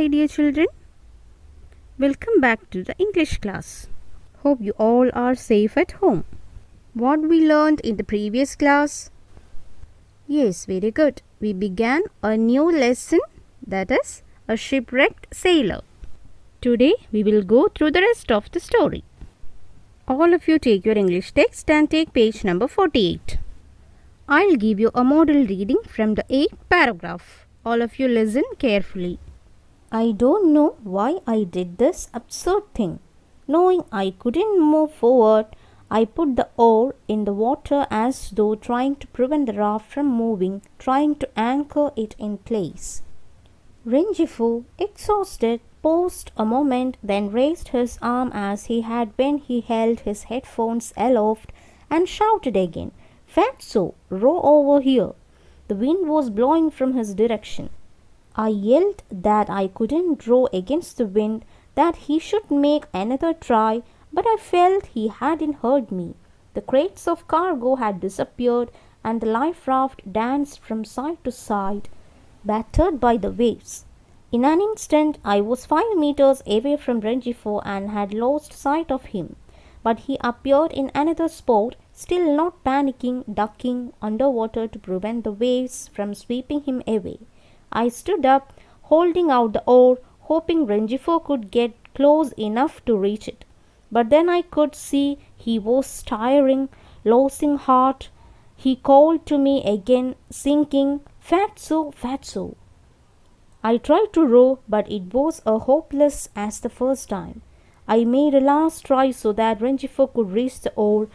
my dear children. Welcome back to the English class. Hope you all are safe at home. What we learned in the previous class? Yes, very good. We began a new lesson, that is, a shipwrecked sailor. Today we will go through the rest of the story. All of you take your English text and take page number 48. I'll give you a model reading from the 8th paragraph. All of you listen carefully. I don't know why I did this absurd thing. Knowing I couldn't move forward, I put the oar in the water as though trying to prevent the raft from moving, trying to anchor it in place. Rengifo, exhausted, paused a moment, then raised his arm as he had when he held his headphones aloft and shouted again, "Fatso, row over here." The wind was blowing from his direction. I yelled that I couldn't row against the wind, that he should make another try, but I felt he hadn't heard me. The crates of cargo had disappeared, and the life raft danced from side to side, battered by the waves. In an instant, I was 5 meters away from Rengifo and had lost sight of him. But he appeared in another spot, still not panicking, ducking underwater to prevent the waves from sweeping him away. I stood up, holding out the oar, hoping Rengifo could get close enough to reach it. But then I could see he was tiring, losing heart. He called to me again, sinking, "Fatso, Fatso." I tried to row, but it was as hopeless as the first time. I made a last try so that Rengifo could reach the oar,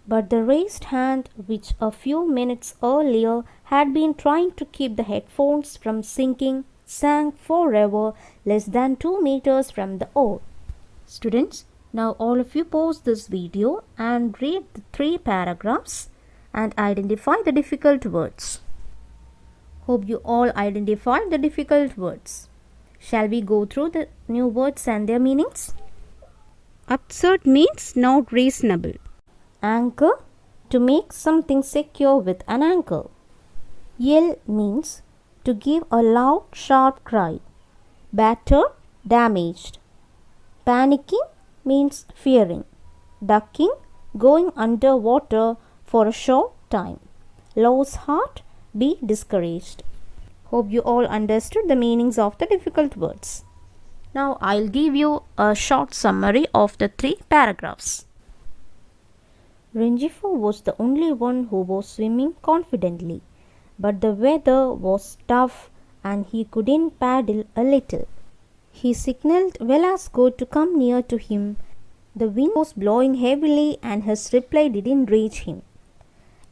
but the raised hand, which a few minutes earlier had been trying to keep the headphones from sinking, sank forever less than 2 meters from the oar. Students, now all of you pause this video and read the 3 paragraphs and identify the difficult words. Hope you all identified the difficult words. Shall we go through the new words and their meanings? Absurd means not reasonable. Anchor, to make something secure with an anchor. Yell means to give a loud, sharp cry. Battered, damaged. Panicking means fearing. Ducking, going underwater for a short time. Lose heart, be discouraged. Hope you all understood the meanings of the difficult words. Now I'll give you a short summary of the 3 paragraphs. Rengifo was the only one who was swimming confidently, but the weather was tough and he couldn't paddle a little. He signaled Velasco to come near to him. The wind was blowing heavily and his reply didn't reach him.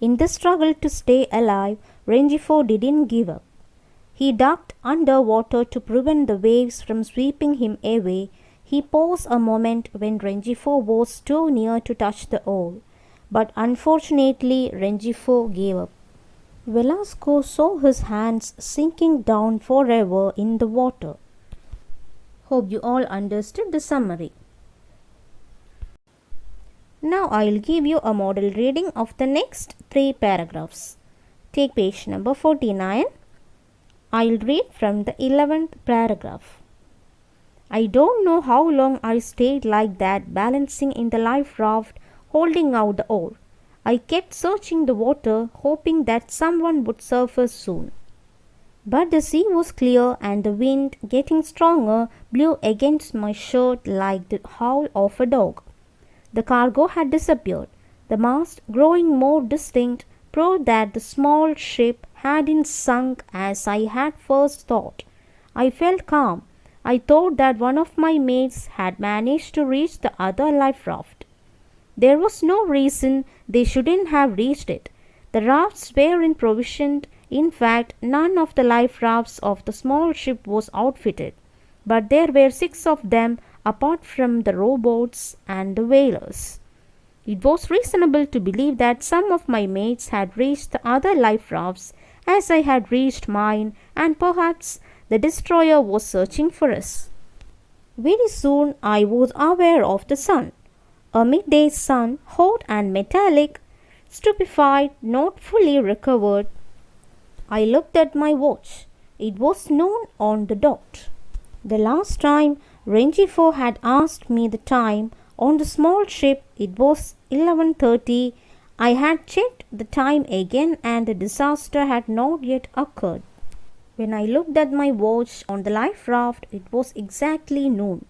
In the struggle to stay alive, Rengifo didn't give up. He ducked underwater to prevent the waves from sweeping him away. He paused a moment when Rengifo was too near to touch the oar. But unfortunately, Rengifo gave up. Velasco saw his hands sinking down forever in the water. Hope you all understood the summary. Now I'll give you a model reading of the next 3 paragraphs. Take page number 49. I'll read from the 11th paragraph. I don't know how long I stayed like that, balancing in the life raft, holding out the oar. I kept searching the water, hoping that someone would surface soon. But the sea was clear and the wind, getting stronger, blew against my shirt like the howl of a dog. The cargo had disappeared. The mast, growing more distinct, proved that the small ship hadn't sunk as I had first thought. I felt calm. I thought that one of my mates had managed to reach the other life raft. There was no reason they shouldn't have reached it. The rafts were provisioned. In fact, none of the life rafts of the small ship was outfitted, but there were 6 of them apart from the rowboats and the whalers. It was reasonable to believe that some of my mates had reached the other life rafts as I had reached mine, and perhaps the destroyer was searching for us. Very soon I was aware of the sun. A midday sun, hot and metallic, stupefied, not fully recovered. I looked at my watch. It was noon on the dot. The last time Rengifo had asked me the time on the small ship, it was 11:30. I had checked the time again and the disaster had not yet occurred. When I looked at my watch on the life raft, it was exactly noon.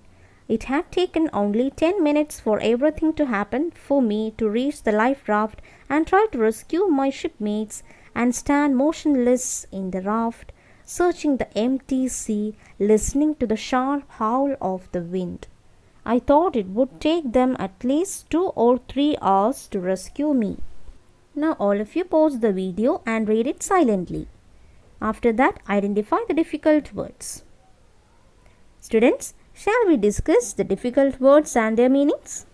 It had taken only 10 minutes for everything to happen for me to reach the life raft and try to rescue my shipmates and stand motionless in the raft, searching the empty sea, listening to the sharp howl of the wind. I thought it would take them at least 2 or 3 hours to rescue me. Now all of you pause the video and read it silently. After that, identify the difficult words. Students, shall we discuss the difficult words and their meanings?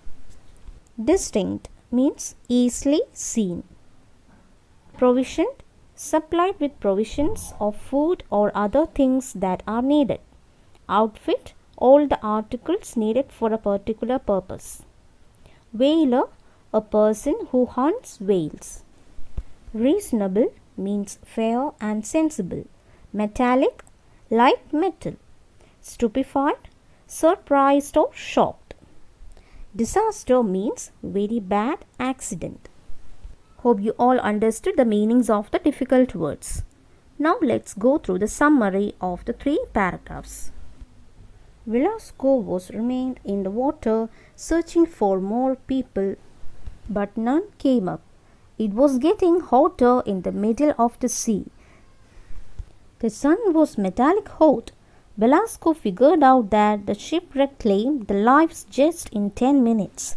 Distinct means easily seen. Provisioned, supplied with provisions of food or other things that are needed. Outfit, all the articles needed for a particular purpose. Whaler, a person who hunts whales. Reasonable means fair and sensible. Metallic, light metal. Stupefied, surprised or shocked. Disaster means very bad accident. Hope you all understood the meanings of the difficult words. Now let's go through the summary of the 3 paragraphs. Velasco was remained in the water searching for more people, but none came up. It was getting hotter in the middle of the sea. The sun was metallic hot. Velasco figured out that the shipwreck claimed the lives just in 10 minutes.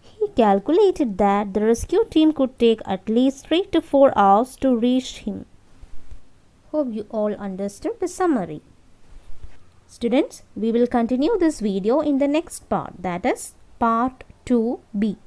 He calculated that the rescue team could take at least 3 to 4 hours to reach him. Hope you all understood the summary. Students, we will continue this video in the next part, that is part 2b.